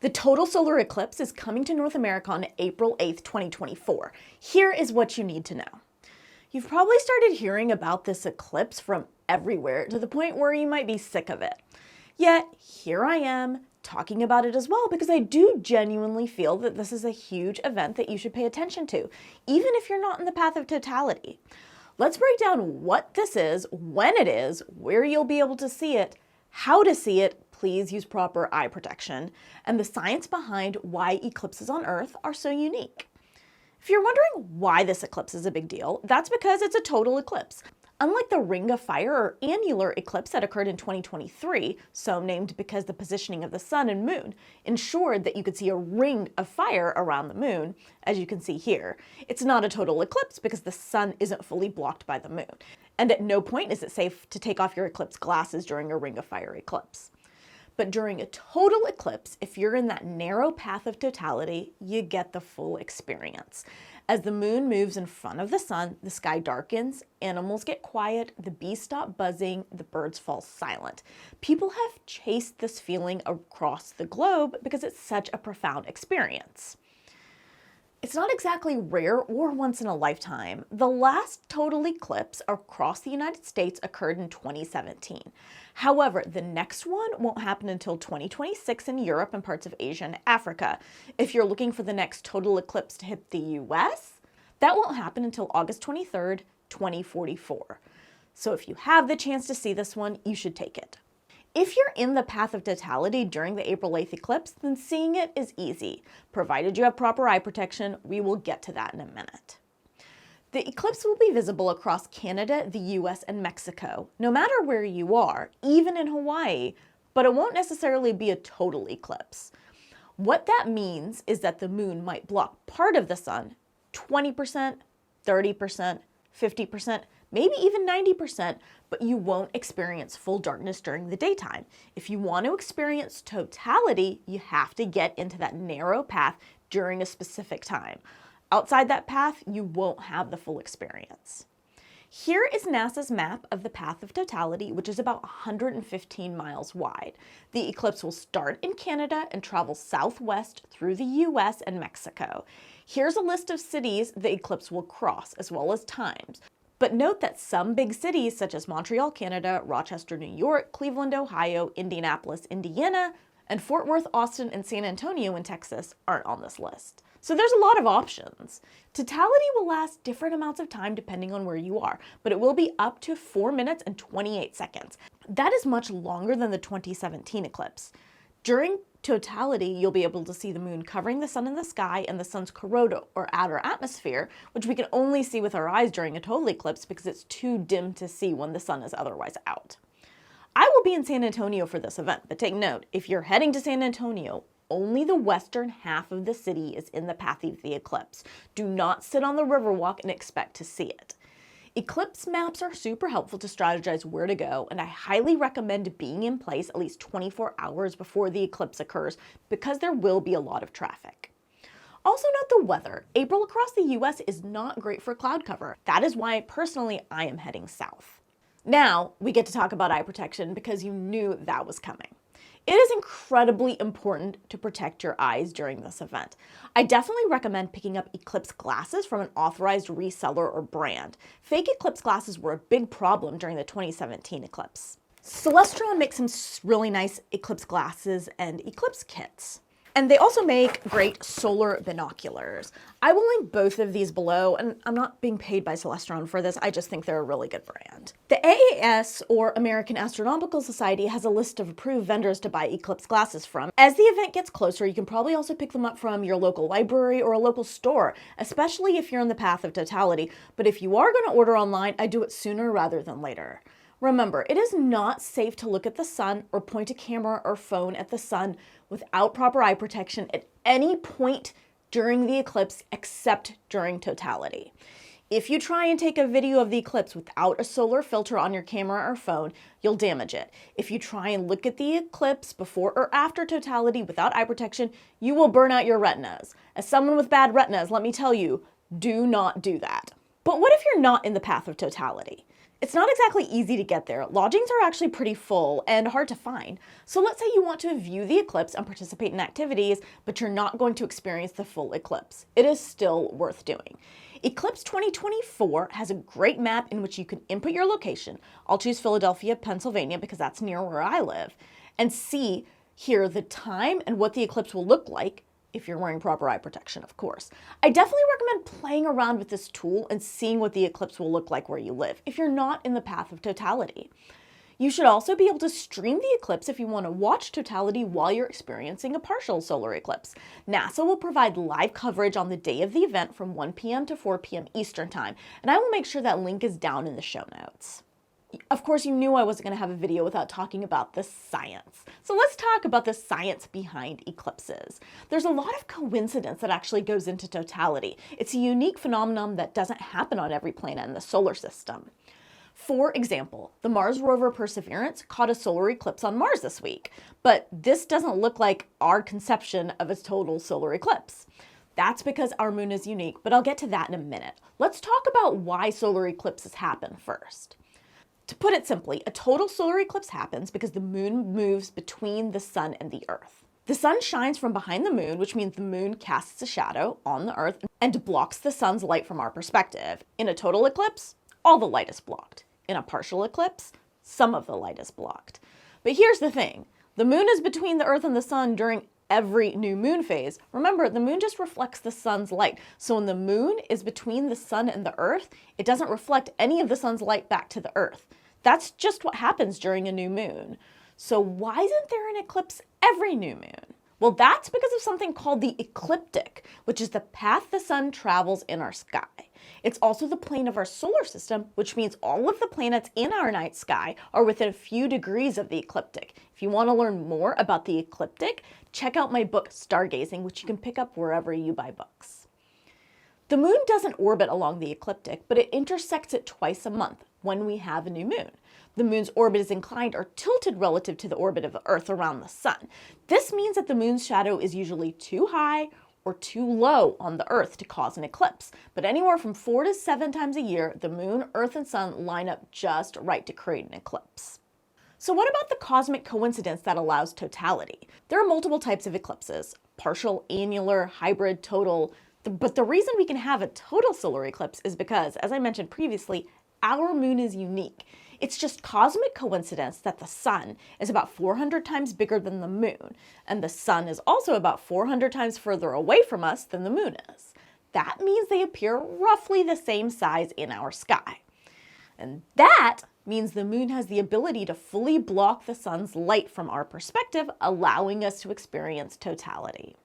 The total solar eclipse is coming to North America on April 8th, 2024. Here is what you need to know. You've probably started hearing about this eclipse from everywhere to the point where you might be sick of it. Yet, here I am talking about it as well because I do genuinely feel that this is a huge event that you should pay attention to, even if you're not in the path of totality. Let's break down what this is, when it is, where you'll be able to see it, how to see it, please use proper eye protection, and the science behind why eclipses on Earth are so unique. If you're wondering why this eclipse is a big deal, that's because it's a total eclipse. Unlike the Ring of Fire or annular eclipse that occurred in 2023, so named because the positioning of the sun and moon ensured that you could see a ring of fire around the moon, as you can see here, it's not a total eclipse because the sun isn't fully blocked by the moon. And at no point is it safe to take off your eclipse glasses during a Ring of Fire eclipse. But during a total eclipse, if you're in that narrow path of totality, you get the full experience. As the moon moves in front of the sun, the sky darkens, animals get quiet, the bees stop buzzing, the birds fall silent. People have chased this feeling across the globe because it's such a profound experience. It's not exactly rare or once in a lifetime. The last total eclipse across the United States occurred in 2017. However, the next one won't happen until 2026 in Europe and parts of Asia and Africa. If you're looking for the next total eclipse to hit the US, that won't happen until August 23rd, 2044. So if you have the chance to see this one, you should take it. If you're in the path of totality during the April 8th eclipse, then seeing it is easy. Provided you have proper eye protection, we will get to that in a minute. The eclipse will be visible across Canada, the US, and Mexico, no matter where you are, even in Hawaii, but it won't necessarily be a total eclipse. What that means is that the moon might block part of the sun, 20%, 30%, 50%, maybe even 90%, but you won't experience full darkness during the daytime. If you want to experience totality, you have to get into that narrow path during a specific time. Outside that path, you won't have the full experience. Here is NASA's map of the path of totality, which is about 115 miles wide. The eclipse will start in Canada and travel southwest through the US and Mexico. Here's a list of cities the eclipse will cross, as well as times. But note that some big cities such as Montreal, Canada, Rochester, New York, Cleveland, Ohio, Indianapolis, Indiana, and Fort Worth, Austin, and San Antonio in Texas aren't on this list. So there's a lot of options. Totality will last different amounts of time depending on where you are, but it will be up to 4 minutes and 28 seconds. That is much longer than the 2017 eclipse. During totality, you'll be able to see the moon covering the sun in the sky and the sun's corona or outer atmosphere, which we can only see with our eyes during a total eclipse because it's too dim to see when the sun is otherwise out. I will be in San Antonio for this event, but take note, if you're heading to San Antonio, only the western half of the city is in the path of the eclipse. Do not sit on the Riverwalk and expect to see it. Eclipse maps are super helpful to strategize where to go, and I highly recommend being in place at least 24 hours before the eclipse occurs because there will be a lot of traffic. Also note the weather. April across the US is not great for cloud cover. That is why personally I am heading south. Now we get to talk about eye protection because you knew that was coming. It is incredibly important to protect your eyes during this event. I definitely recommend picking up eclipse glasses from an authorized reseller or brand. Fake eclipse glasses were a big problem during the 2017 eclipse. Celestron makes some really nice eclipse glasses and eclipse kits. And they also make great solar binoculars. I will link both of these below, and I'm not being paid by Celestron for this, I just think they're a really good brand. The AAS, or American Astronomical Society, has a list of approved vendors to buy eclipse glasses from. As the event gets closer, you can probably also pick them up from your local library or a local store, especially if you're in the path of totality. But if you are going to order online, I do it sooner rather than later. Remember, it is not safe to look at the sun or point a camera or phone at the sun without proper eye protection at any point during the eclipse except during totality. If you try and take a video of the eclipse without a solar filter on your camera or phone, you'll damage it. If you try and look at the eclipse before or after totality without eye protection, you will burn out your retinas. As someone with bad retinas, let me tell you, do not do that. But what if you're not in the path of totality? It's not exactly easy to get there. Lodgings are actually pretty full and hard to find. So let's say you want to view the eclipse and participate in activities, but you're not going to experience the full eclipse. It is still worth doing. Eclipse 2024 has a great map in which you can input your location. I'll choose Philadelphia, Pennsylvania, because that's near where I live, and see here the time and what the eclipse will look like, if you're wearing proper eye protection, of course. I definitely recommend playing around with this tool and seeing what the eclipse will look like where you live, if you're not in the path of totality. You should also be able to stream the eclipse if you want to watch totality while you're experiencing a partial solar eclipse. NASA will provide live coverage on the day of the event from 1 p.m. to 4 p.m. Eastern Time, and I will make sure that link is down in the show notes. Of course, you knew I wasn't going to have a video without talking about the science. So let's talk about the science behind eclipses. There's a lot of coincidence that actually goes into totality. It's a unique phenomenon that doesn't happen on every planet in the solar system. For example, the Mars rover Perseverance caught a solar eclipse on Mars this week, but this doesn't look like our conception of a total solar eclipse. That's because our moon is unique, but I'll get to that in a minute. Let's talk about why solar eclipses happen first. To put it simply, a total solar eclipse happens because the moon moves between the sun and the earth. The sun shines from behind the moon, which means the moon casts a shadow on the earth and blocks the sun's light from our perspective. In a total eclipse, all the light is blocked. In a partial eclipse, some of the light is blocked. But here's the thing, the moon is between the earth and the sun during every new moon phase. Remember, the moon just reflects the sun's light. So when the moon is between the sun and the earth, it doesn't reflect any of the sun's light back to the earth. That's just what happens during a new moon. So why isn't there an eclipse every new moon? Well, that's because of something called the ecliptic, which is the path the sun travels in our sky. It's also the plane of our solar system, which means all of the planets in our night sky are within a few degrees of the ecliptic. If you want to learn more about the ecliptic, check out my book, Stargazing, which you can pick up wherever you buy books. The moon doesn't orbit along the ecliptic, but it intersects it twice a month when we have a new moon. The moon's orbit is inclined or tilted relative to the orbit of the Earth around the sun. This means that the moon's shadow is usually too high or too low on the Earth to cause an eclipse. But anywhere from 4 to 7 times a year, the moon, Earth, and sun line up just right to create an eclipse. So what about the cosmic coincidence that allows totality? There are multiple types of eclipses: partial, annular, hybrid, total. But the reason we can have a total solar eclipse is because, as I mentioned previously, our moon is unique. It's just cosmic coincidence that the sun is about 400 times bigger than the moon, and the sun is also about 400 times further away from us than the moon is. That means they appear roughly the same size in our sky. And that means the moon has the ability to fully block the sun's light from our perspective, allowing us to experience totality.